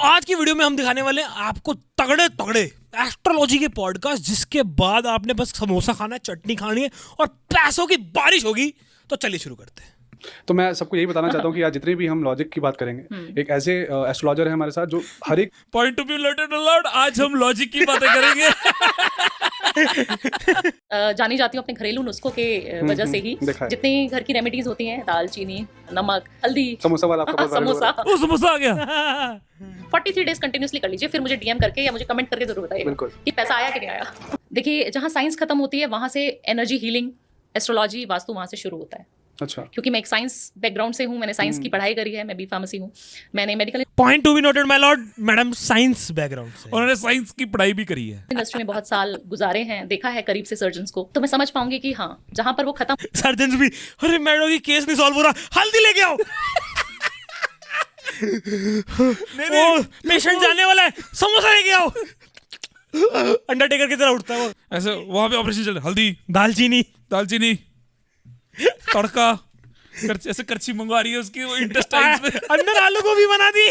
आज की वीडियो में हम दिखाने वाले हैं आपको तगड़े तगड़े एस्ट्रोलॉजी के पॉडकास्ट, जिसके बाद आपने बस समोसा खाना है, चटनी खानी है और पैसों की बारिश होगी। तो चलिए शुरू करते हैं। तो मैं सबको यही बताना चाहता हूँ कि आज जितने भी हम लॉजिक की बात करेंगे, एक ऐसे एस्ट्रोलॉजर है हमारे साथ जो हर एक point two view noted allowed. आज हम लॉजिक की बातें करेंगे। जानी जाती हूँ अपने घरेलू नुस्खों के वजह से ही। देखा है। जितनी घर की रेमेडीज होती हैं, दालचीनी, नमक, हल्दी, समोसा वाला आपका बहुत viral हो रहा है। समोसा, वो समोसा आ गया। 43 डेज कंटिन्यूसली कर लीजिए, फिर मुझे डीएम करके या मुझे कमेंट करके जरूर बताइए बिल्कुल। कि पैसा आया कि नहीं आया। देखिए, जहाँ साइंस खत्म होती है वहां से एनर्जी हीलिंग, एस्ट्रोलॉजी, वास्तु वहां से शुरू होता है। अच्छा, क्योंकि मैं एक साइंस बैकग्राउंड से हूँ, मैंने साइंस की पढ़ाई करी है, मैं बी फार्मेसी हूँ, मैंने medical point to be noted my Lord, madam science background से। उन्होंने साइंस की पढ़ाई भी करी है। इंडस्ट्री में बहुत साल गुजारे हैं, देखा है करीब से सर्जन्स को, तो मैं समझ पाऊंगी कि हाँ, जहां पर वो खत्म सर्जन भी, अरे मैडम ये केस नहीं सॉल्व हो रहा, हल्दी लेके आओ। नहीं, पेशेंट जाने वाला है, समोसा लेके आओ। अंडरटेकर की तरह उठता है वो। ऐसे वहां पे ऑपरेशन चल रहा है। हल्दी, दालचीनी, दालचीनी, तड़का, ऐसे करछी मंगवा रही है उसकी वो इंटेस्टाइन्स में। अंदर आलू गोभी बना दी।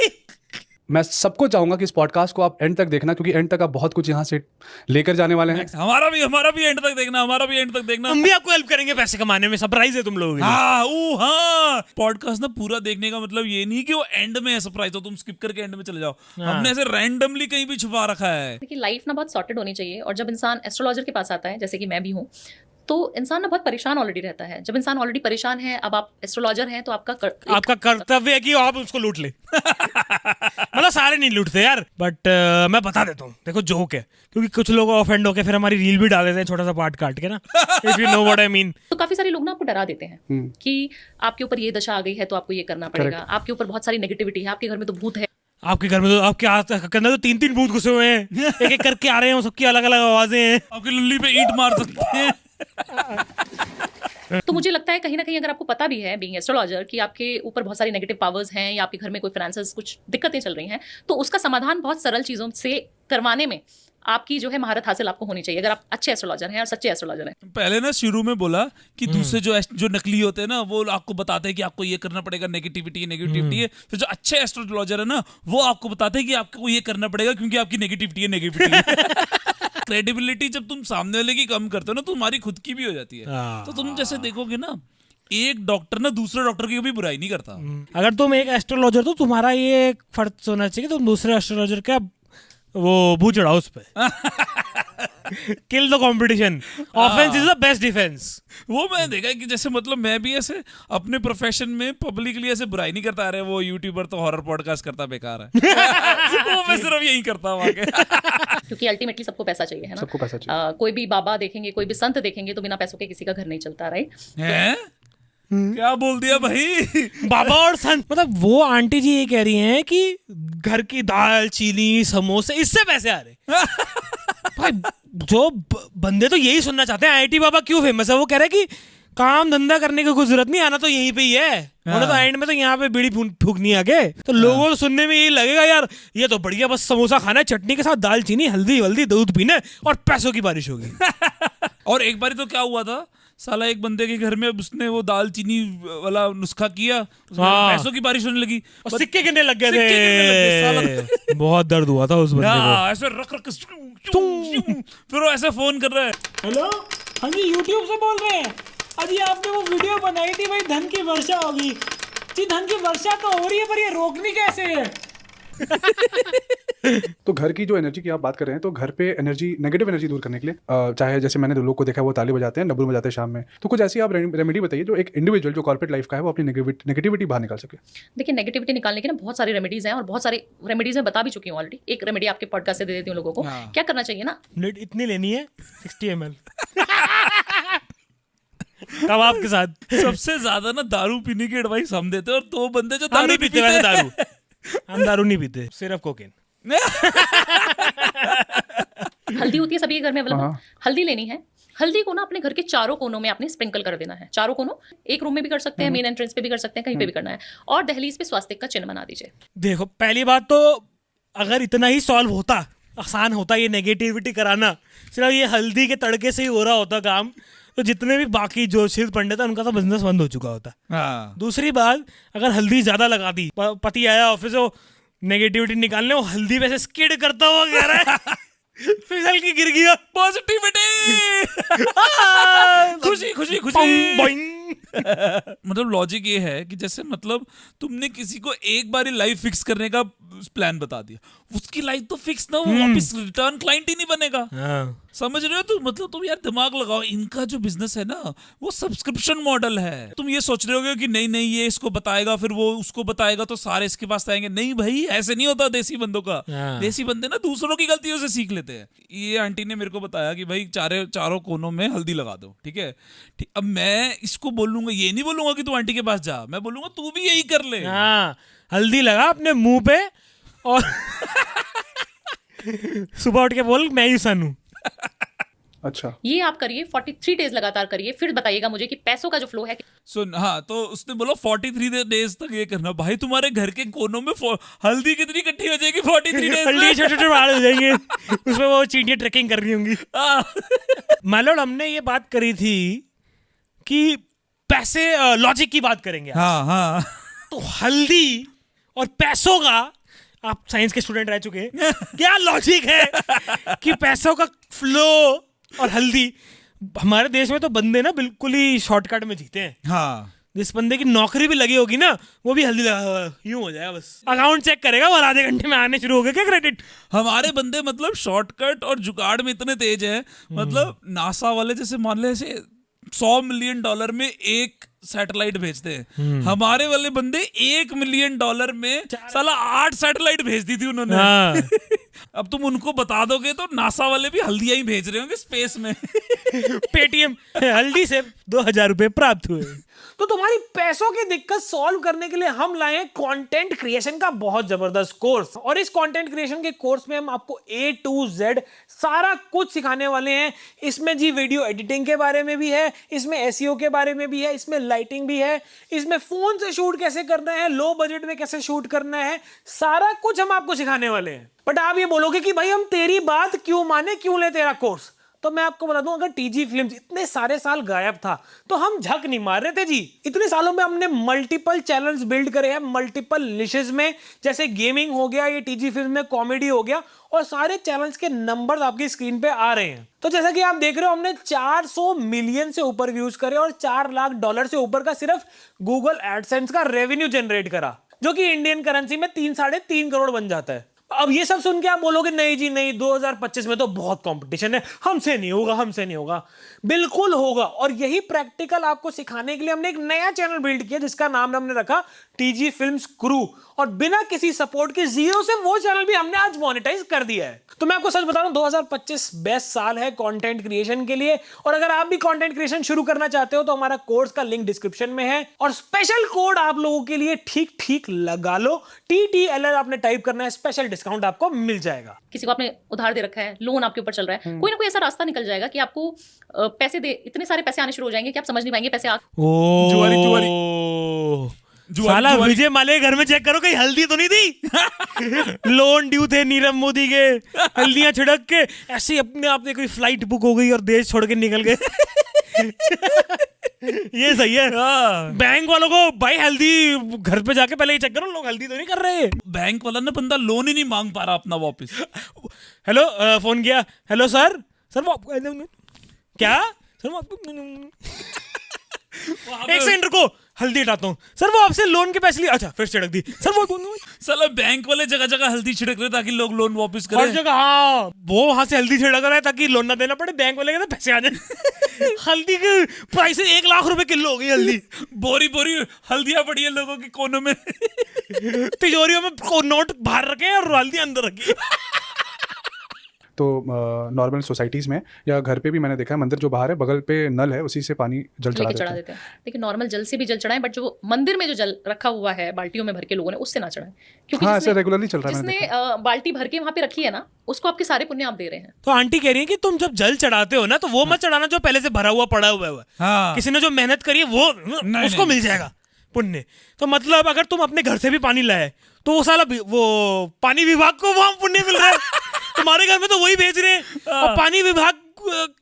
मैं सबको चाहूंगा कि इस पॉडकास्ट को आप एंड तक देखना, क्योंकि एंड तक आप बहुत कुछ यहाँ से लेकर जाने वाले हैं। हमारा भी एंड तक देखना, हमारा भी एंड तक देखना। हम भी आपको हेल्प करेंगे पैसे कमाने में, सरप्राइज है तुम लोगों के लिए। हाँ, पॉडकास्ट ना पूरा देखने का मतलब ये नहीं कि वो एंड में है सरप्राइज, तो तुम स्किप करके एंड में चले जाओ। हमने ऐसे रैंडमली कहीं भी छुपा रखा है कि लाइफ ना बहुत सॉर्टेड होनी चाहिए। और जब इंसान एस्ट्रोलॉजर के पास आता है, जैसे कि मैं भी हूँ, तो इंसान ना बहुत परेशान ऑलरेडी रहता है। जब इंसान ऑलरेडी परेशान है, अब आप एस्ट्रोलॉजर हैं, तो आपका कर्तव्य है कि आप उसको लूट ले। मतलब सारे नहीं लूटते यार, बट मैं बता देता हूँ। देखो जोक है, क्योंकि कुछ लोग ऑफेंड होके फिर हमारी रील भी डाल देते हैं, छोटा सा पार्ट काट के ना। If you know what I mean. तो काफी सारे लोग ना आपको डरा देते हैं कि आपके ऊपर ये दशा आ गई है तो आपको ये करना पड़ेगा, आपके ऊपर बहुत सारी नेगेटिविटी है, आपके घर में तो भूत है। आपके घर में तो आपके अंदर तो 3-3 भूत घुसे हुए हैं, एक एक करके आ रहे हैं, सबकी अलग अलग आवाजें हैं। आपकी लुल्ली पे ईंट मार सकते हैं। तो मुझे लगता है कहीं ना कहीं अगर आपको पता भी है बीइंग एस्ट्रोलॉजर कि आपके ऊपर बहुत सारी नेगेटिव पावर्स हैं या आपके घर में कोई फाइनेंशियल कुछ दिक्कतें चल रही हैं, तो उसका समाधान बहुत सरल चीजों से करवाने में आपकी जो है महारत हासिल आपको होनी चाहिए, अगर आप अच्छे एस्ट्रोलॉजर हैं और सच्चे एस्ट्रोलॉजर हैं। पहले ना शुरू में बोला कि दूसरे जो नकली होते हैं ना, वो आपको बताते हैं कि आपको ये करना पड़ेगा, नेगेटिविटी है। फिर जो अच्छे एस्ट्रोलॉजर है ना, वो आपको बताते हैं कि आपको ये करना पड़ेगा क्योंकि आपकी नेगेटिविटी है। क्रेडिबिलिटी जब तुम सामने वाले की कम करते हो ना, तुम्हारी खुद की भी हो जाती है। तो तुम जैसे देखोगे ना, एक डॉक्टर ना दूसरे डॉक्टर की कभी बुराई नहीं करता। अगर तुम एक एस्ट्रोलॉजर, तो तुम्हारा ये फर्ज होना चाहिए कि तुम दूसरे एस्ट्रोलॉजर का वो भू चढ़ाओ उस पे। Kill the competition, offence is the best defence. वो मैंने देखा है कि जैसे मतलब मैं भी ऐसे अपने प्रोफेशन में पब्लिकली ऐसे बुराई नहीं करता। अरे वो यूट्यूबर तो हॉरर पॉडकास्ट करता, बेकार है। वो मैं सिर्फ यही करता हूँ आगे। क्योंकि अल्टीमेटली सबको पैसा चाहिए, है ना। सबको पैसा चाहिए। कोई भी बाबा देखेंगे, कोई भी संत देखेंगे, तो बिना पैसों के किसी का घर नहीं चलता, राइट। हैं? क्या बोल दिया भाई? बाबा और संत, मतलब वो आंटी जी ये कह रही हैं कि घर की दाल, चीनी, समोसे, इससे पैसे आ रहे। भाई जो बंदे तो यही सुनना चाहते हैं, आईटी बाबा क्यों फेमस है। वो कह रहे हैं कि काम धंधा करने की कोई जरूरत नहीं, आना तो यहीं पे ही है। उन्हें तो एंड में तो यहाँ पे बीड़ी फूकनी आगे। तो लोगों को सुनने में यही लगेगा, यार ये तो बढ़िया, बस समोसा खाना है, चटनी के साथ दाल चीनी, हल्दी वल्दी, दूध पीना है और पैसों की बारिश होगी। और एक बार तो क्या हुआ था, साला एक बंदे के घर में उसने वो दाल चीनी वाला नुस्खा किया, पैसों की बारिश होने लगी और सिक्के गिनने लग गए थे। बहुत दर्द हुआ था उस बंदे को। ऐसे रख फिर वो ऐसे फोन कर रहा है। हेलो, हाँ जी, यूट्यूब से बोल रहे हैं। अभी आपने वो वीडियो बनाई थी भाई, धन की वर्षा होगी जी। धन की वर्षा तो हो रही है, पर ये रोकनी कैसे है? तो घर की जो एनर्जी की आप बात कर रहे हैं, तो घर पे एनर्जी, नेगेटिव एनर्जी दूर करने के लिए चाहे जैसे मैंने लोग को देखा वो ताली बजाते हैं, डब्बू बजाते हैं शाम में, तो कुछ ऐसी आप रेमेडी बताइए जो एक इंडिविजुअल जो कॉर्पोरेट लाइफ का है वो अपनी नेगेटिविटी बाहर निकाल सके। देखिए, नेगेटिविटी निकालने की ना बहुत सारी रेमेडीज हैं, और बहुत सारी रेमेडीज मैं बता भी चुकी हूँ ऑलरेडी। एक रेमेडी आपके पॉडकास्ट से दे देती हूँ लोगों को। क्या करना चाहिए ना, इतनी लेनी है 60 ml कबाब के साथ। सबसे ज्यादा ना दारू पीने की एडवाइस हम देते हैं, और 2 बंदे जो हम दारू नहीं पीते वैसे दारू। हम दारू नहीं पीते, सिर्फ कोकेन। हल्दी होती है सभी के घर में अवेलेबल। हल्दी लेनी है। हल्दी को ना अपने घर के चारों कोनों में आपने स्प्रिंकल कर देना है। चारों कोनों, एक रूम में भी कर सकते हैं, मेन एंट्रेंस पे भी कर सकते हैं, कहीं पे भी करना है। और दहलीज पे स्वास्तिक का चिन्ह बना दीजिए। देखो, पहली बात तो अगर इतना ही सॉल्व होता, आसान होता ये नेगेटिविटी कराना, सिर्फ ये हल्दी के तड़के से ही हो रहा होता काम, तो जितने भी बाकी ज्योतिषी पंडित है उनका तो बिजनेस बंद हो चुका होता। हाँ। दूसरी बात, अगर हल्दी ज्यादा लगा दी, पति आया ऑफिस से, नेगेटिविटी निकालने, वो हल्दी पे से स्किड करता हुआ कह रहा है फिसल के गिर गया। पॉजिटिविटी खुशी खुशी खुशी। बोइंग। मतलब लॉजिक ये है कि जैसे मतलब तुमने किसी को एक बार ही लाइफ फिक्स करने का प्लान बता दिया, उसकी लाइफ तो फिक्स ना, वो वापस रिटर्न क्लाइंट ही नहीं बनेगा। समझ रहे हो? तो मतलब तुम यार दिमाग लगाओ, इनका जो बिजनेस है ना वो सब्सक्रिप्शन मॉडल है। तुम ये सोच रहे होगे कि नहीं नहीं ये इसको बताएगा फिर वो उसको बताएगा तो सारे इसके पास आएंगे। नहीं भाई, ऐसे नहीं होता देसी बंदों का। देसी बंदे ना दूसरों की गलतियों से सीख लेते हैं। ये आंटी ने मेरे को बताया कि भाई चारों कोनों में हल्दी लगा दो, ठीक है। अब मैं इसको बोलूंगा, ये नहीं बोलूंगा कि तू आंटी के पास जा, मैं बोलूंगा तू भी यही कर ले। हाँ, हल्दी लगा अपने मुंह पे और सुबह उठ के बोल मैं ही सन हूं। अच्छा, ये आप करिए 43 डेज लगातार करिए, फिर बताइएगा मुझे कि पैसों का जो फ्लो है। सुन, हाँ, तो उसने बोला 43 डेज तक ये करना। भाई तुम्हारे घर के कोनों में हल्दी कितनी इकट्ठी हो जाएगी 43 डेज में? हल्दी छोटे छोटे बाल हो जाएंगे, उसमें वो चींटियां ट्रेकिंग कर रही होंगी। मालूम, हमने ये बात करी थी कि पैसे लॉजिक की बात करेंगे। हाँ हाँ। तो हल्दी और पैसों का, आप साइंस के स्टूडेंट रह चुके हैं, क्या लॉजिक है कि पैसों का फ्लो और हल्दी। हमारे देश में तो बंदे ना बिल्कुल ही शॉर्टकट में जीते हैं। हाँ, जिस बंदे की नौकरी भी लगी होगी ना, वो भी हल्दी लगा यूं हो जाएगा, बस अकाउंट चेक करेगा और आधे घंटे में आने शुरू हो गए क्या क्रेडिट। हमारे बंदे मतलब शॉर्टकट और जुगाड़ में इतने तेज है, मतलब नासा वाले जैसे मान ले ऐसे $100 मिलियन में एक सैटेलाइट भेजते हैं, हमारे वाले बंदे $1 मिलियन में साला 8 सैटेलाइट भेज दी थी उन्होंने। हाँ। अब तुम उनको बता दोगे तो नासा वाले भी हल्दियां ही भेज रहे होंगे स्पेस में। पेटीएम हल्दी से 2000 रुपए प्राप्त हुए। तो तुम्हारी पैसों की दिक्कत सॉल्व करने के लिए हम लाए हैं कंटेंट क्रिएशन का बहुत जबरदस्त कोर्स। और इस कंटेंट क्रिएशन के कोर्स में हम आपको A to Z सारा कुछ सिखाने वाले हैं। इसमें जी वीडियो एडिटिंग के बारे में भी है, इसमें SEO के बारे में भी है, इसमें लाइटिंग भी है, इसमें फोन से शूट कैसे करना है, लो बजट में कैसे शूट करना है, सारा कुछ हम आपको सिखाने वाले हैं। बट आप ये बोलोगे कि भाई हम तेरी बात क्यों माने, क्यों ले तेरा कोर्स? तो मैं आपको बता दूं, अगर टीजी फिल्म्स इतने सारे साल गायब था तो हम झक नहीं मार रहे थे जी। इतने सालों में हमने मल्टीपल चैनल्स बिल्ड करे हैं, मल्टीपल निशेस में, जैसे गेमिंग हो गया, ये टीजी फिल्म में कॉमेडी हो गया, और सारे चैनल्स के नंबर्स आपकी स्क्रीन पे आ रहे हैं। तो जैसा कि आप देख रहे हो, हमने 400 मिलियन से ऊपर व्यूज करे और $4 लाख से ऊपर का सिर्फ गूगल एडसेंस का रेवेन्यू जनरेट करा, जो कि इंडियन करेंसी में 3-3.5 करोड़ बन जाता है। अब ये सब सुन के आप बोलोगे नहीं जी नहीं, 2025 में तो बहुत कंपटीशन है, हमसे नहीं होगा, हमसे नहीं होगा। बिल्कुल होगा। और यही प्रैक्टिकल आपको सिखाने के लिए हमने एक नया चैनल बिल्ड किया जिसका नाम हमने रखा टीजी फिल्म्स क्रू। और बिना किसी सपोर्ट के जीरो से वो चैनल भी हमने आज मोनेटाइज कर दिया है। तो मैं आपको सच बता रहा हूं, 2025 बेस्ट साल है कंटेंट क्रिएशन के लिए। और अगर आप भी कंटेंट क्रिएशन शुरू करना चाहते हो तो हमारा कोर्स का लिंक डिस्क्रिप्शन में है, और स्पेशल कोड आप लोगों के लिए ठीक ठीक लगा लो, TTLR आपने टाइप करना है, स्पेशल डिस्काउंट आपको मिल जाएगा। किसी को आपने उधार दे रखा है, लोन आपके ऊपर चल रहा है, कोई ना कोई ऐसा रास्ता निकल जाएगा कि आपको पैसे दे, इतने सारे पैसे आने शुरू हो जाएंगे कि आप समझ नहीं पाएंगे पैसे आ। साला विजय माले घर में चेक करो, कहीं हल्दी तो नहीं थी। लोन ड्यू थे नीरव मोदी के, हल्दियां छिड़क के ऐसे अपने आप में कोई फ्लाइट बुक हो गई और देश छोड़ के निकल गए। ये सही है। बैंक वालों को भाई हल्दी घर पे जाके पहले ही चेक करो, लोग हल्दी तो नहीं कर रहे। बैंक वाला ना बंदा लोन ही नहीं मांग पा रहा अपना वापस। हेलो, फोन किया, हेलो सर वो क्या सर वो आपको एक सेकंड रुको, हल्दी हटाता हूँ सर, वो आपसे लोन के पैसे लिए, अच्छा फिर छिड़क दी सर। वो साला बैंक वाले जगह जगह हल्दी छिड़क रहे ताकि लोग लोन वापस करें। हर जगह, हाँ, वो वहां से हल्दी छिड़क रहा है ताकि लोन ना देना पड़े, बैंक वाले के पैसे आ जाए। हल्दी के प्राइस $1 लाख किलो हो गई हल्दी। बोरी बोरी हल्दियां पड़ी है लोगों के कोनों में। तिजोरियों में नोट बाहर रखे और हल्दी अंदर रखी। तो नॉर्मल सोसाइटीज़ में या घर पे भी मैंने देखा है, मंदिर जो बाहर है बगल पे नल है, उसी से पानी जल लेके चढ़ा देते हैं। देखिए नॉर्मल जल से भी जल चढ़ाएं, बट जो मंदिर में जो जल रखा हुआ है बाल्टियों में भर के लोगों ने, उससे ना चढ़ाएं। क्योंकि हाँ, ऐसे रेगुलरली चल रहा है। जिसने बाल्टी भर के वहां पे रखी है ना, उसको आपके सारे पुण्य आप दे रहे हैं। तो आंटी कह रही है कि तुम जब जल चढ़ाते हो ना, तो वो मत चढ़ाना जो पहले से भरा हुआ पड़ा हुआ है। हाँ। किसी ने जो मेहनत करी है वो उसको मिल जाएगा पुण्य। तो मतलब अगर तुम अपने घर से भी पानी लाए तो वो साला वो पानी विभाग को वहां पुण्य मिल रहा है। तुम्हारे घर में तो वही भेज रहे हैं, और पानी विभाग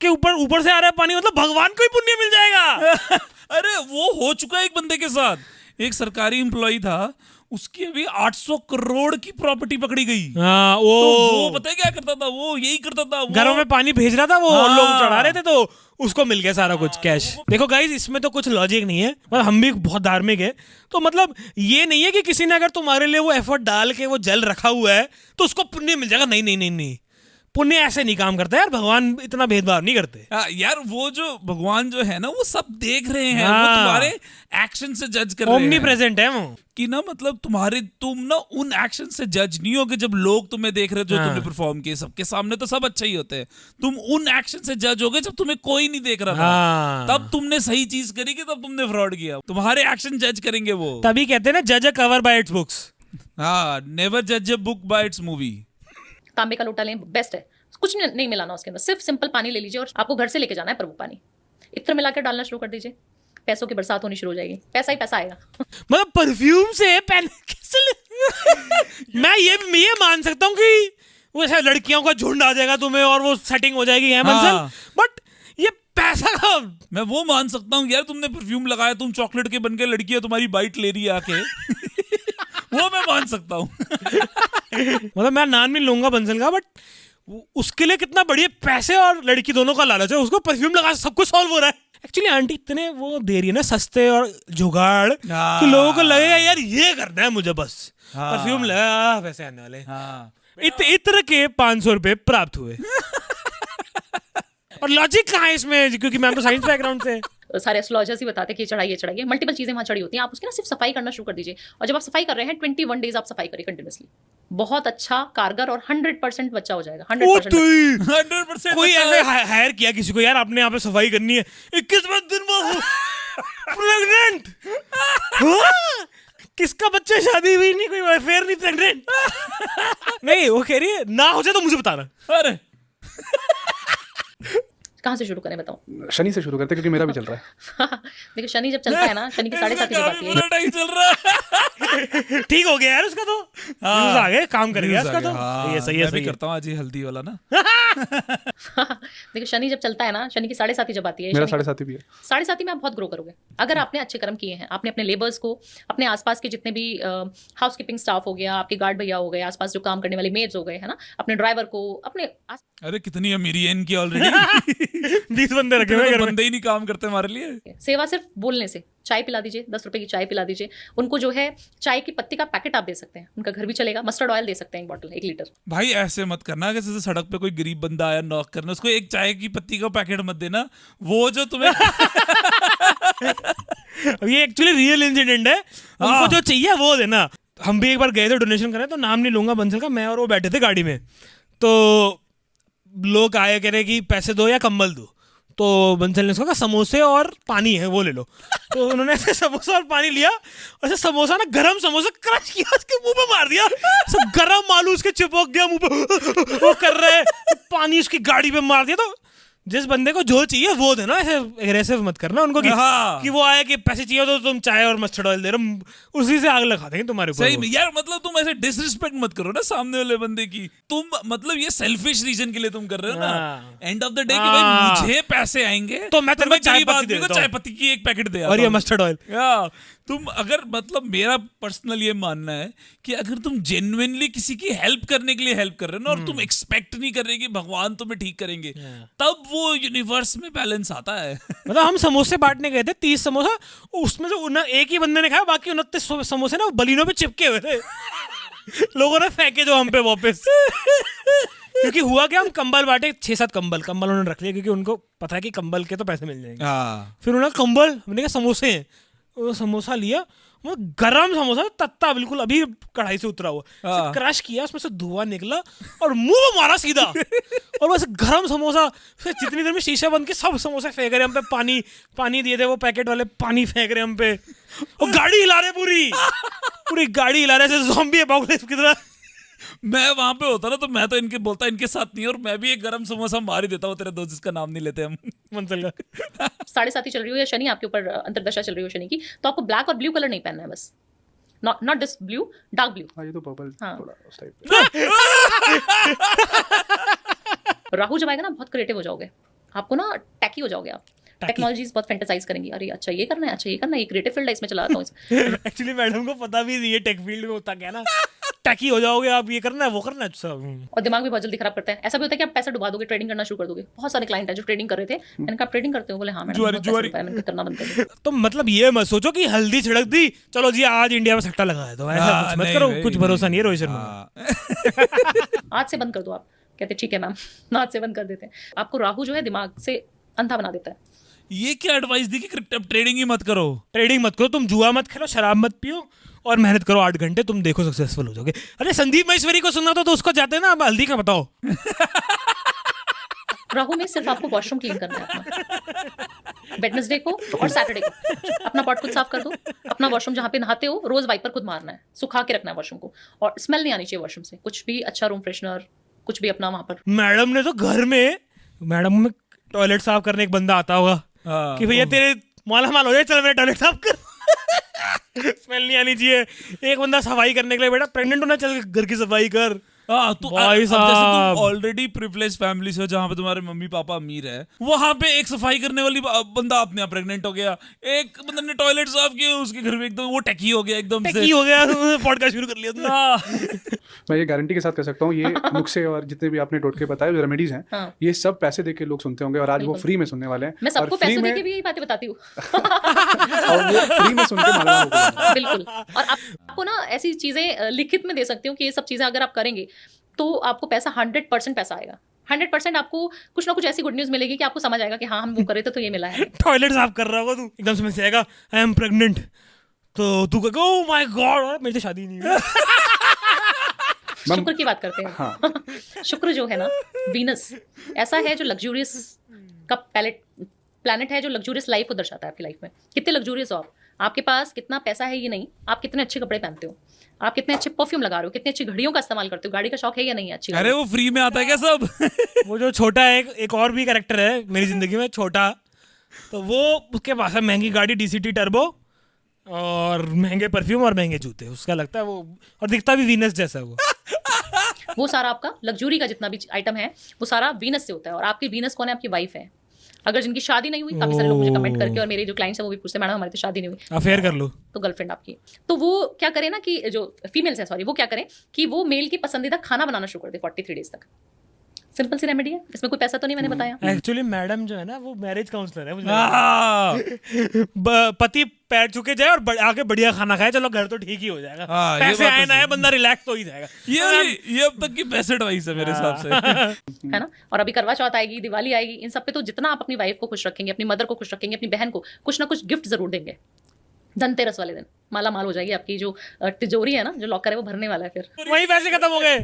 के ऊपर से आ रहा है पानी, मतलब भगवान को ही पुण्य मिल जाएगा। अरे वो हो चुका है एक बंदे के साथ। एक सरकारी एम्प्लॉय था, उसकी अभी 800 करोड़ की प्रॉपर्टी पकड़ी गई। हाँ तो वो वो पता है क्या करता था, वो यही करता था, वो घरों में पानी भेज रहा था वो, और लोग हाँ। चढ़ा रहे थे तो उसको मिल गया सारा कुछ कैश। देखो गाइस, इसमें तो कुछ लॉजिक नहीं है, मतलब हम भी बहुत धार्मिक है, तो मतलब ये नहीं है कि किसी ने अगर तुम्हारे लिए वो एफर्ट डाल के वो जल रखा हुआ है तो उसको पुण्य मिल जाएगा। नहीं नहीं नहीं नहीं, पुण्य ऐसे नहीं काम करता यार, भगवान इतना भेदभाव नहीं करते। यार वो जो भगवान जो है ना, वो सब देख रहे हैं, वो हाँ। तुम्हारे एक्शन से जज कर रहे ओमनी हैं प्रेजेंट है वो। कि ना, मतलब तुम ना उन एक्शन से जज नहीं हो कि जब लोग तुम्हें देख रहे हो, जो हाँ। तुमने परफॉर्म किए, सबके सामने तो सब अच्छा ही होते हैं। तुम उन एक्शन से जज हो गए जब तुम्हें कोई नहीं देख रहा था, हाँ। तब तुमने सही चीज करी कि तब तुमने फ्रॉड किया। तुम्हारे एक्शन जज करेंगे वो। तभी कहते हैं ना, जज अ कवर बाय इट्स बुक्स। हाँ, नेवर जज a book by it's movie. तांबे का लोटा लें, बेस्ट है, कुछ नहीं मिलाना उसके अंदर, सिर्फ सिंपल पानी ले लीजिए और आपको घर से लेके जाना है, पर वो पानी इत्र मिला के डालना शुरू कर दीजिए, पैसों की बरसात होनी शुरू हो जाएगी, पैसा ही पैसा आएगा। मतलब परफ्यूम से पेन कैसे मैं ये मान सकता हूँ कि वो ऐसा लड़कियों का झुंड आ जाएगा तुम्हें और वो सेटिंग हो जाएगी है मंसल, हाँ। बट ये पैसा का मैं वो मान सकता हूँ यार, तुमने परफ्यूम लगाया, तुम चॉकलेट के बन के लड़की तुम्हारी बाइट ले रही है आके वो मैं मान सकता हूँ। मतलब मैं नाम नहीं लूंगा बंसल का, बट उसके लिए कितना बढ़िया पैसे और लड़की दोनों का लालच है, उसको परफ्यूम लगा सब कुछ सॉल्व हो रहा है। एक्चुअली आंटी इतने वो दे रही है ना सस्ते और जुगाड़ कि लोगों को लगेगा यार ये करना है मुझे, बस हाँ। परफ्यूम लगा पैसे आने वाले। हाँ। इत्र के 500 रुपए प्राप्त हुए। और लॉजिक कहाँ है इसमें, क्योंकि मैम तो साइंस बैकग्राउंड से। सारे एस्ट्रोलॉजर्स ही बताते हैं कि चढ़ाइए चढ़ाइए, मल्टीपल चीजें वहां चढ़ी होती हैं, आप उसकी ना सिर्फ सफाई करना शुरू कर दीजिए। और जब आप सफाई कर रहे हैं 21 डेज आप सफाई करिए कंटिन्यूसली, बहुत अच्छा कारगर और 100% बच्चा हो जाएगा। 100% 100% कोई ऐसे हायर किया किसी को यार आपने यहाँ पे सफाई करनी है, 21वें दिन में प्रेग्नेंट, किसका बच्चा शादी हुई नहीं, कोई अफेयर नहीं, प्रेग्नेंट नहीं, वो कह रही है ना हो जाए तो मुझे बताना। अरे कहाँ से शुरू करें बताओ? शनि से शुरू करते हैं, क्योंकि मेरा भी चल रहा है। देखिए शनि जब चलता है ना, शनि की 7.5 जब आती है, बुरा टाइम चल रहा है। ठीक हो गया यार उसका तो, व्यूज आ गए, काम कर गया उसका तो। हाँ, ये सही है, मैं भी सही है। करता हूँ आज ये हल्दी वाला ना। देखिए शनि जब चलता है ना, शनि की 7.5 जब आती है, मेरा शनि- 7.5 भी है। 7.5 में आप बहुत ग्रो करोगे अगर आपने अच्छे कर्म किए हैं। आपने अपने लेबर्स को, अपने आसपास के जितने भी हाउस कीपिंग स्टाफ हो गया, आपके गार्ड भैया हो गए, आसपास जो काम करने वाले मेड्स हो गए, है ना, अपने ड्राइवर को, अपने अरे कितनी अमीरी है इनकी ऑलरेडी। 20 बंदे रखे हुए घर में। बंदे ही नहीं काम करते हमारे लिए। सेवा सिर्फ बोलने से, चाय पिला दीजिए, 10 रुपए की चाय पिला दीजिए उनको, जो है चाय की पत्ती का पैकेट आप दे सकते हैं, उनका घर भी चलेगा। मस्टर्ड ऑयल दे सकते हैं 1 बॉटल 1 लीटर। भाई ऐसे मत करना कि जैसे सड़क पे कोई गरीब बंदा आया नॉक करना, उसको एक चाय की पत्ती का पैकेट मत देना, वो जो तुम्हें ये एक्चुअली रियल इंसिडेंट है, उनको जो चाहिए वो देना। हम भी एक बार गए थे डोनेशन करने, तो नाम नहीं लूंगा बंसल का, मैं और वो बैठे थे गाड़ी में, तो लोग आए कह रहे कि पैसे दो या कंबल दो, तो बंसल ने उसको कहा समोसे और पानी है वो ले लो। तो उन्होंने ऐसे समोसा और पानी लिया, ऐसे समोसा ना, गरम समोसा क्रश किया, उसके मुंह पे मार दिया, सब गरम आलू उसके चिपक गया मुंह पे, वो कर रहे, पानी उसकी गाड़ी पे मार दिया। तो जिस बंदे को जो चाहिए वो देना, ऐसे एग्रेसिव मत करना उनको हाँ। कि वो आए कि पैसे चाहिए तो तुम चाय और मस्टर्ड ऑयल दे रहे हो, उसी से आग लगा देंगे तुम्हारे ऊपर सही वो। में यार, मतलब तुम ऐसे डिसरिस्पेक्ट मत करो ना सामने वाले बंदे की। तुम मतलब ये सेल्फिश रीजन के लिए तुम कर रहे हो ना, हाँ। एंड ऑफ द डे कि भाई हाँ। मुझे पैसे आएंगे तो मैं तेरे को चाय गरीब पत्ती आदमी दे को देता हूँ। चाय पत्ती की एक पैकेट दे और आता ये हूँ। Mustard oil. या तुम अगर, मतलब मेरा पर्सनल ये मानना है कि अगर तुम जेन्युइनली किसी की हेल्प करने के लिए हेल्प कर रहे हो ना, और तुम एक्सपेक्ट नहीं कर रहे कि भगवान तुम्हें ठीक करेंगे, तब वो यूनिवर्स में बैलेंस आता है। मतलब हम समोसे बांटने गए थे, 30 समोसा, उसमें से एक ही बंदे ने खाया, बाकी 29 समोसे ना बलिनों पे चिपके हुए थे। लोगों ने फेंके जो हम पे वापस। क्योंकि हुआ क्या, हम कंबल बांटे, 6-7 कंबल उन्होंने रख लिए, क्योंकि उनको पता है कि कंबल के तो पैसे मिल जाएंगे। फिर उन्होंने कंबल, हमने कहा समोसे हैं, वो समोसा लिया, वो गरम समोसा, तत्ता बिल्कुल अभी कढ़ाई से उतरा हुआ, क्रश किया, उसमें से धुआं निकला और मुंह में मारा सीधा, और बस गरम समोसा। फिर जितनी देर में शीशा बंद के सब समोसे फेंक रहे हम पे, पानी दिए थे वो पैकेट वाले, पानी फेंक रहे हम पे, और गाड़ी हिला रहे, पूरी गाड़ी हिला रहे, जैसे ज़ॉम्बी अपोकलिप्स की तरह। मैं वहां पे होता ना तो मैं तो इनके बोलता इनके साथ नहीं, और मैं भी एक गरम समोसा मार ही देता हूँ तेरे दोस्त जिसका नाम नहीं लेते हम। मंसल का 7.5 चल रही हो या शनि आपके ऊपर अंतर्दशा चल रही हो शनि की, तो आपको ब्लैक और ब्लू कलर नहीं पहनना है, बस not this blue, dark blue. हाँ, ये तो पर्पल हाँ। थोड़ा उस टाइप। राहु जब आएगा ना बहुत क्रिएटिव हो जाओगे, आपको ना टैकी हो जाओगे आप, टेक्नोलॉजीज बहुत फैंटेसाइज करेंगी, अरे अच्छा ये करना है, अच्छा ये करना है, ये क्रिएटिव फील्ड है, इसमें चला जाता हूँ। एक्चुअली मैडम को पता भी नहीं है टेक फील्ड में होता क्या ना, टैकी हो जाओगे आप, ये करना है वो करना है सब। और दिमाग भी बहुत जल्दी खराब करता है। ऐसा भी होता है कि आप पैसा डुबा दोगे, ट्रेडिंग करना शुरू कर दोगे। बहुत सारे क्लाइंट हैं जो ट्रेडिंग कर रहे थे, मैंने कहा ट्रेडिंग करते हो, बोले हाँ मैडम, बहुत पैसा डूबा है, मैंने कहा करना बंद कर दो। तो मतलब ये मत सोचो कि हल्दी छिड़क दी चलो जी आज इंडिया में सट्टा लगाया, तो ऐसा कुछ मत नहीं करो, भाई, कुछ भरोसा नहीं है रोहित शर्मा का। आज से बंद कर दो आप। कहते ठीक है मैम, आज से बंद कर देते हैं। आपको राहु जो है दिमाग से अंधा बना देता है। ये क्या एडवाइस दी कि ट्रेडिंग ही मत करो? ट्रेडिंग मत करो, तुम जुआ मत खेलो, शराब मत पियो और मेहनत करो 8 घंटे, तुम देखो सक्सेसफुल हो जाओगे। अरे संदीप महेश्वरी को सुनना तो उसको जाते ना, अब हल्दी का बताओ। राहु में सिर्फ आपको वॉशरूम क्लीन करना है अपना। वेडनेसडे को और सैटरडे को अपना पॉट खुद साफ कर दो। अपना वॉशरूम जहाँ पे नहाते हो रोज वाइपर खुद मारना है, सुखा के रखना है वॉशरूम को, और स्मेल नहीं आनी चाहिए वॉशरूम से। कुछ भी अच्छा रूम फ्रेशनर कुछ भी अपना वहां पर। मैडम ने तो घर में, मैडम में टॉयलेट साफ करने एक बंदा आता होगा कि भैया तेरे माला माल हो जाए, चल मेरा टॉयलेट साफ कर। स्मेल नहीं आनी चाहिए। एक बंदा सफाई करने के लिए, बेटा प्रेग्नेंट होना, चल घर की सफाई कर। हाँ, तो भाई जैसे साहब। तुम ऑलरेडी प्रिविलेज फैमिली से हो जहाँ पे तुम्हारे मम्मी पापा अमीर है, वहां पे एक सफाई करने वाली बंदा अपने आप प्रेग्नेंट हो गया, एक बंदे ने टॉयलेट साफ किया उसके घर में, एकदम वो टेकी हो गया एकदम से। टेकी हो गया, पॉडकास्ट शुरू कर लिया तुमने। हाँ। मैं ये गारंटी के साथ कह सकता हूँ, ये नुस्खे और जितने भी आपने टोटके बताए, जो रेमेडीज हैं, हाँ। ये सब पैसे देके लोग सुनते होंगे, और आज वो बिल्कुल। फ्री में सुनने वाले हैं। मैं सबको और फ्री पैसे में देके भी यही बातें बताती हूँ। और वो फ्री में सुन के मालामाल हो गए। बिल्कुल। और आपको ना ऐसी चीजें लिखित में दे सकती हूँ कि ये सब चीजें अगर आप करेंगे तो आपको पैसा 100% पैसा आएगा। 100% आपको कुछ ना कुछ ऐसी गुड न्यूज मिलेगी कि आपको समझ आएगा कि हाँ हम वो करे थे तो ये मिला है। टॉयलेट साफ कर रहा होगा तू, एकदम से मैसेज आएगा आई एम प्रेग्नेंट, तो तू कहेगा ओह माय गॉड मेरी तो शादी नहीं हुई। शुक्र की बात करते हैं। हाँ। शुक्र जो है ना, वीनस ऐसा है जो लग्जूरियस का प्लैनेट है, जो लग्जूरियस लाइफ को दर्शाता है आपकी लाइफ में। कितने लग्जूरियस हो आप, आपके पास कितना पैसा है ये नहीं, आप कितने अच्छे कपड़े पहनते हो, आप कितने अच्छे परफ्यूम लगा रहे हो, कितनी अच्छी घड़ियों का इस्तेमाल करते हो, गाड़ी का शौक है या नहीं है अच्छी अरे वो फ्री में आता है क्या सब? वो जो छोटा है, एक और भी कैरेक्टर है मेरी जिंदगी में, छोटा, तो वो उसके पास है महंगी गाड़ी DCT टर्बो और महंगे परफ्यूम और महंगे जूते, उसका लगता है वो, और दिखता भी वीनस जैसा है वो सारा आपका लग्जरी का जितना भी आइटम है वो सारा वीनस से होता है। और आपकी वीनस कौन है? आपकी वाइफ है। अगर जिनकी शादी नहीं हुई, काफी सारे लोग मुझे कमेंट करके, और मेरे जो क्लाइंट्स हैं वो भी पूछते हैं मैडम हमारी तो शादी नहीं हुई, अफेयर कर लो तो गर्लफ्रेंड आपकी, तो वो क्या करें ना कि जो फीमेल्स है सॉरी, वो क्या करें कि वो मेल की पसंदीदा खाना बनाना शुरू कर दे 43 डेज तक। सिंपल सी रेमेडी है, इसमें कोई पैसा तो नहीं, मैंने बताया। एक्चुअली मैडम जो है ना वो मैरिज काउंसलर है, मुझे हाँ, पति पैर छुके जाए और आके बढ़िया खाना खाए, चलो घर तो ठीक ही हो जाएगा, हाँ, ये पैसे बात तो आए ना आए सही। बंदा रिलैक्स तो ही जाएगा। ये अब तक की बेस्ट एडवाइस है मेरे हिसाब से। है ना। और अभी करवा चौथ आएगी, दिवाली आएगी, इन सब पे तो जितना आप अपनी वाइफ को खुश रखेंगे, अपनी मदर को खुश रखेंगे, अपनी बहन को कुछ ना कुछ गिफ्ट जरूर देंगे। धनतेरस वाले दिन माला माल हो जाएगी आपकी जो तिजोरी है ना, जो लॉकर है वो भरने वाला है। फिर वही पैसे खत्म हो गए,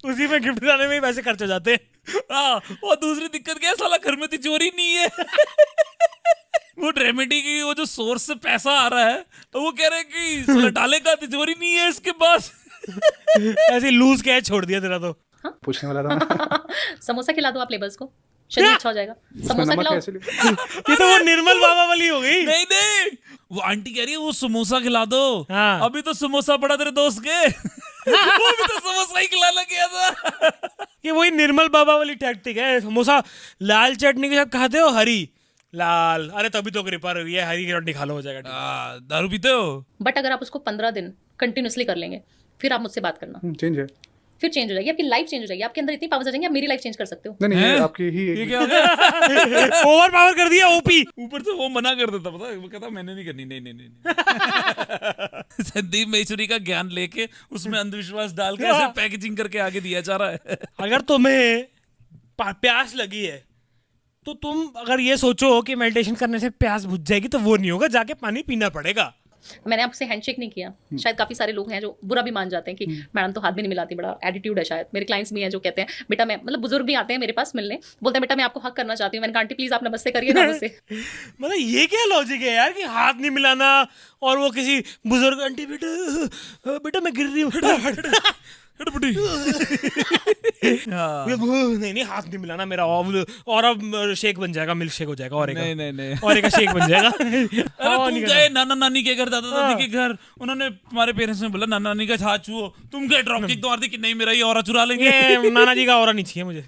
उसी में गिफ्ट लाने में ही पैसे खर्च हो जाते हैं। हाँ, और दूसरी दिक्कत क्या है, साला घर में तिजोरी नहीं है। वो रेमेडी की वो जो सोर्स से पैसा आ रहा है, तो वो कह रहे हैं कि साला डालेगा, तिजोरी नहीं है इसके पास। ऐसे लूज कैच छोड़ दिया तेरा तो। पूछने वाला था मैं। समोसा खिला दो आप लेबर्स को, शरीर अच्छा हो जाएगा। उसमें समोसा नमक खिलाओ। कैसे लिया? ये तो वो निर्मल बाबा वाली हो गई। नहीं नहीं, वो आंटी कह रही है वो समोसा खिला दो। हाँ। अभी तो समोसा पड़ा तेरे दोस्त के। वो भी तो समोसा ही खिलाना गया था। ये वही निर्मल बाबा वाली टैक्टिक है। समोसा लाल चटनी के साथ खाते हो, हरी लाल, अरे तभी तो कृपा रही है, हरी की चटनी खा लो हो जाएगा। दारू पीते हो? बट अगर आप उसको 15 दिन कंटिन्यूसली कर लेंगे, फिर आप मुझसे बात करना, चेंज है। फिर चेंज हो जाएगी आपकी लाइफ, चेंज हो जाएगी। आपके अंदर इतनी पावर्स आ जाएंगी, आप मेरी लाइफ चेंज कर सकते हो। नहीं नहीं, ये हैं? आपकी ही ये एक क्या हो गया? ओवर पावर कर दिया ओपी। ऊपर से वो मना कर देता, पता है, वो कहता मैंने नहीं करनी। नहीं नहीं नहीं, नहीं। संदीप महेश्वरी का ज्ञान लेके उसमें अंधविश्वास डाल के ऐसे पैकेजिंग करके आगे दिया जा रहा है। अगर तुम्हें प्यास लगी है तो तुम अगर ये सोचो कि मेडिटेशन करने से प्यास बुझ जाएगी, तो वो नहीं होगा, जाके पानी पीना पड़ेगा। मैंने आपसे हैंडशेक नहीं किया, शायद काफी सारे लोग हैं जो बुरा भी मान जाते हैं कि मैडम तो हाथ भी नहीं मिलाती, बड़ा एटीट्यूड है। शायद मेरे क्लाइंट्स भी हैं जो कहते हैं बेटा मैं, मतलब बुजुर्ग भी आते हैं मेरे पास मिलने, बोलते हैं बेटा मैं आपको हक करना चाहती हूँ। मैंने कहा आंटी प्लीज आप नमस्ते करिए ना मुझसे। मतलब ये क्या लॉजिक है यार कि हाथ नहीं मिलाना, और वो किसी बुजुर्ग आंटी बेटा बेटा मैं गिर रही हूँ नहीं नहीं हाथ नहीं मिलाना मेरा, और अब शेक बन जाएगा, मिल्क शेक हो जाएगा, और एक नहीं नहीं नहीं। और एक शेक बन जाएगा। अरे तुम गए नाना नानी के घर, दादा दादी के घर, उन्होंने तुम्हारे पेरेंट्स ने बोला नाना नानी का हाथ छुओ, तुम गए ड्रॉप किक तो मार दी कि नहीं मेरा ये और चुरा लेंगे। ये नाना जी का और नहीं चाहिए मुझे।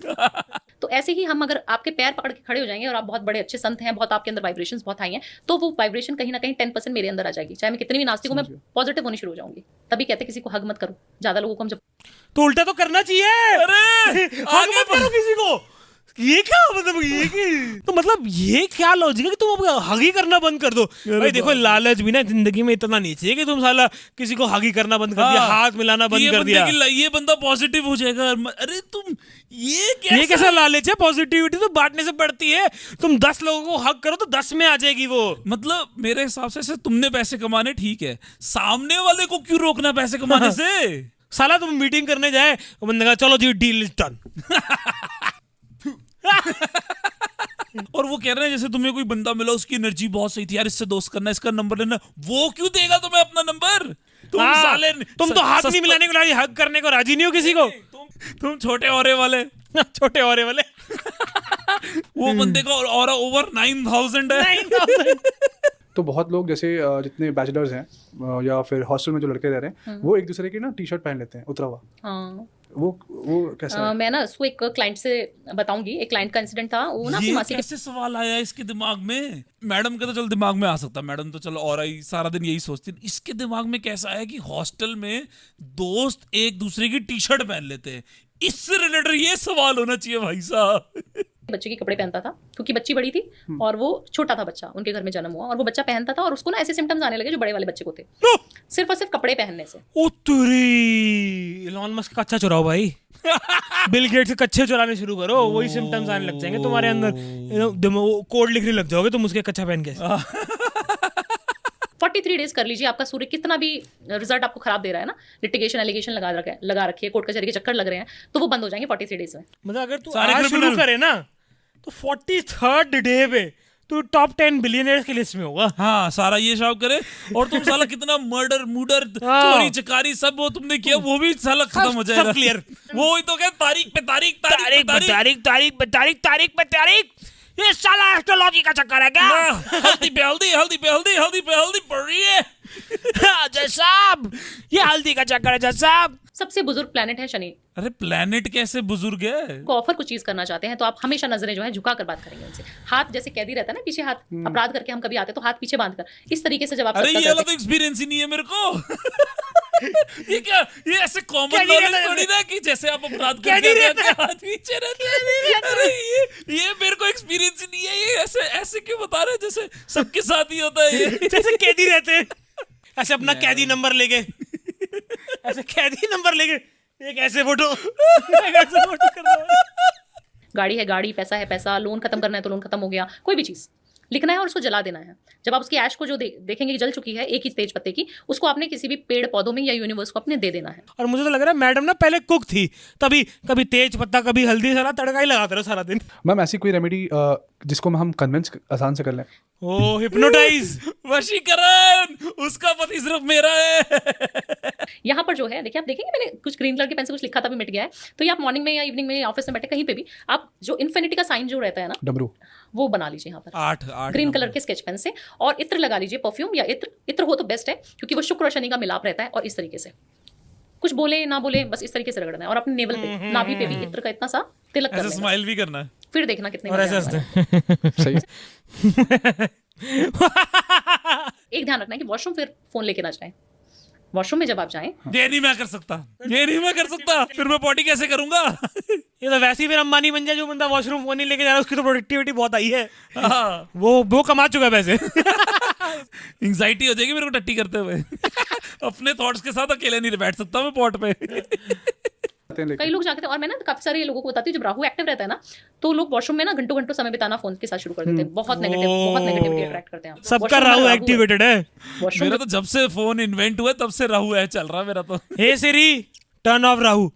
तो ऐसे ही हम अगर आपके पैर पकड़ के खड़े हो जाएंगे और आप बहुत बड़े अच्छे संत हैं, बहुत आपके अंदर वाइब्रेशंस बहुत हाई हैं, तो वो वाइब्रेशन कहीं ना कहीं 10% मेरे अंदर आ जाएगी। चाहे मैं कितनी भी नास्तिक हूं, मैं पॉजिटिव होनी शुरू हो जाऊंगी। तभी कहते हैं किसी को हग मत करो, ज्यादा लोगों को हम जब तो उल्टा तो करना चाहिए। अरे हग मत करो किसी को। ये क्या मतलब, ये की तो मतलब ये क्या लॉजिक है कि तुम अब हग ही करना बंद कर दो? भाई देखो, लालच भी ना जिंदगी में इतना नहीं चाहिए कि तुम साला किसी को हग ही करना बंद कर दिया, हाथ मिलाना बंद कर दिया। ये बंदा पॉजिटिव हो जाएगा। अरे तुम ये कैसा लालच है? पॉजिटिविटी तो बांटने से बढ़ती है। तुम 10 लोगों को हग करो तो 10 में आ जाएगी वो। मतलब मेरे हिसाब से तुमने पैसे कमाने ठीक है, सामने वाले को क्यों रोकना पैसे कमाने से? साला तुम मीटिंग करने जाए, बंदा कहा चलो जी डील इज डन। और वो कह रहे हैं जैसे तुम्हें कोई बंदा मिला, उसकी एनर्जी बहुत सही थी यार, इससे दोस्त करना, इसका नंबर लेना। वो क्यों देगा तुम्हें अपना नंबर? तुम साले तुम तो हाथ नहीं मिलाने को राजी, हग करने को राजी नहीं हो किसी को। तुम छोटे औरे वाले छोटे औरे वाले। वो बंदे का और ओवर 9000 है। 9000। तो बहुत लोग जैसे जितने बैचलर्स हैं या फिर हॉस्टल में जो लड़के रह रहे हैं, वो एक दूसरे की ना टी शर्ट पहन लेते हैं उतरा हुआ। हाँ, वो कैसा है? मैं ना उसको एक क्लाइंट से बताऊंगी। एक क्लाइंट का इंसिडेंट था। वो ना अपनी ये मासी के कैसे सवाल आया इसके दिमाग में? मैडम के तो चल दिमाग में आ सकता, मैडम तो चलो और ही सारा दिन यही सोचती। इसके दिमाग में कैसा है कि हॉस्टल में दोस्त एक दूसरे की टी शर्ट पहन लेते हैं? इससे रिलेटेड ये सवाल होना चाहिए भाई साहब। बच्चे के कपड़े पहनता था क्योंकि बच्ची बड़ी थी और वो छोटा था बच्चा, उनके घर में जन्म हुआ, और वो बच्चा पहनता था और उसको ना ऐसे सिम्टम्स आने लगे जो बड़े वाले बच्चे को थे, सिर्फ और सिर्फ कपड़े पहनने से। ओ तेरी, इलॉन मस्क का कच्चा चुराओ भाई। बिल गेट से कच्चे चुराने शुरू करो, वही सिम्टम्स आने लग जाएंगे तुम्हारे अंदर। कोड लिखने लग जाओगे तुम उसके कच्चा पहन के। 43 डेज कर लीजिए, आपका सूर्य कितना भी रिजल्ट आपको खराब दे रहा है ना, लिटिगेशन एलिगेशन लगा रखी है, कोर्ट कचहरी के चक्कर लग रहे हैं, तो वो बंद हो जाएंगे 43 डेज में। मतलब अगर तू सारे आज शुरू criminal। करे ना तो 43rd डे पे तू टॉप 10 बिलियनियर्स की लिस्ट में होगा। हाँ, सारा ये शाव करे। और तुम साला कितना मर्डर मुडर चोरी चकारी सब वो तुमने किया, वो भी साला खत्म हो जाएगा। सब क्लियर। वो ही तो क्या, तारीख पे तारीख तारीख पे तारीख, तारीख पे तारीख, तारीख पे तारीख। ये साला एस्ट्रोलॉजी का चक्कर है क्या? हल्दी पे हल्दी, हल्दी पे हल्दी, हल्दी पे हल्दी पड़ रही है। जज साहब, ये हल्दी का चक्कर है जज साहब। सबसे बुजुर्ग प्लेनेट है शनि। अरे प्लेनेट कैसे बुजुर्ग है? को ऑफर कुछ चीज करना चाहते हैं तो आप हमेशा नजरें जो है झुका कर बात करेंगे उनसे। हाथ जैसे कैदी रहता है ना पीछे, हाथ अपराध करके हम कभी आते तो हाथ पीछे बांध कर, इस तरीके से जब आप अरे सत्ता ये वाला करते तो एक्सपीरियंस ही नहीं है मेरे को। ये क्या, ये ऐसे कॉमन कैदी नॉलेज रहता है थोड़ी ना कि जैसे आप अपराध कैदी करके रहता है। हाथ पीछे रहते हैं। अरे ये मेरे को एक्सपीरियंस ही नहीं है। ये ऐसे ऐसे क्यों बता रहे हैं जैसे सबके साथ ही होता है ये? जैसे कैदी रहते हैं, ऐसे अपना कैदी नंबर लेके, ऐसे कैदी नंबर लेके एक ऐसे फोटो कर दो। गाड़ी है गाड़ी, पैसा है पैसा, लोन खत्म करना है तो लोन खत्म हो गया, कोई भी चीज लिखना है और उसको जला देना है। जब आप उसकी ऐश को जो देखेंगे कि जल चुकी है एक ही तेज पत्ते की, उसको आपने किसी भी पेड़ पौधों में या यूनिवर्स को अपने दे देना है। और मुझे तो लग रहा है मैडम ना पहले कुक थी, तभी कभी तेज पत्ता कभी हल्दी, सारा तड़का ही लगाते रहो सारा दिन। मैम ऐसी कोई रेमेडी जिसको हम कन्विंस आसान से कर लें? ओ हिप्नोटाइज। वशीकरण, उसका पति सिर्फ मेरा है। यहाँ पर जो है देखिए, आप देखेंगे मैंने कुछ ग्रीन कलर के पेन से कुछ लिखा था, भी मिट गया है। तो ये आप मॉर्निंग में या इवनिंग में या ऑफिस में बैठे कहीं पे भी आप जो इन्फिनिटी का साइन जो रहता है ना, डमरू वो बना लीजिए यहाँ पर 8 ग्रीन कलर के स्केच पेन से, और इत्र लगा लीजिए, परफ्यूम या इत्र हो तो बेस्ट है क्योंकि वो शुक्र और शनि का मिलाप रहता है। और इस तरीके से कुछ बोले ना बोले बस इस तरीके से रगड़ना है और अपने नेवल पे, नाभि पे भी इत्र का इतना सा तिलक कर ऐसे लेना। स्माइल भी करना है। फिर देखना कितने और मजे ऐसे आने हंसते वाले सही। हैं। एक ध्यान रखना है कि वॉशरूम फिर फोन लेके ना जाएं। वॉशरूम में जब आप जाएं, ये नहीं मैं कर सकता, ये नहीं मैं कर सकता, फिर मैं पॉटी कैसे करूंगा? ये तो वैसे ही फिर अंबानी बन जाए, जो बंदा वॉशरूम फोन नहीं लेके जा रहा उसकी तो प्रोडक्टिविटी बहुत आई है। हाँ, वो कमा चुका है वैसे। एंग्जाइटी हो जाएगी मेरे को टट्टी करते हुए। अपने थॉट्स के साथ अकेले नहीं बैठ सकता मैं पॉट पे। कई लोग जाते हैं, और मैं ना काफी सारे लोगों को बताती हूँ, जब राहु एक्टिव रहता है ना तो लोग वॉशरूम में ना घंटों घंटों समय बिताना फोन के साथ शुरू कर देते हैं। बहुत नेगेटिविटी अट्रैक्ट करते हैं। सबका राहु एक्टिवेटेड है। मेरा तो जब से फोन इन्वेंट हुआ तब से राहु है चल रहा मेरा तो। हे सिरी, टर्न ऑफ राहु।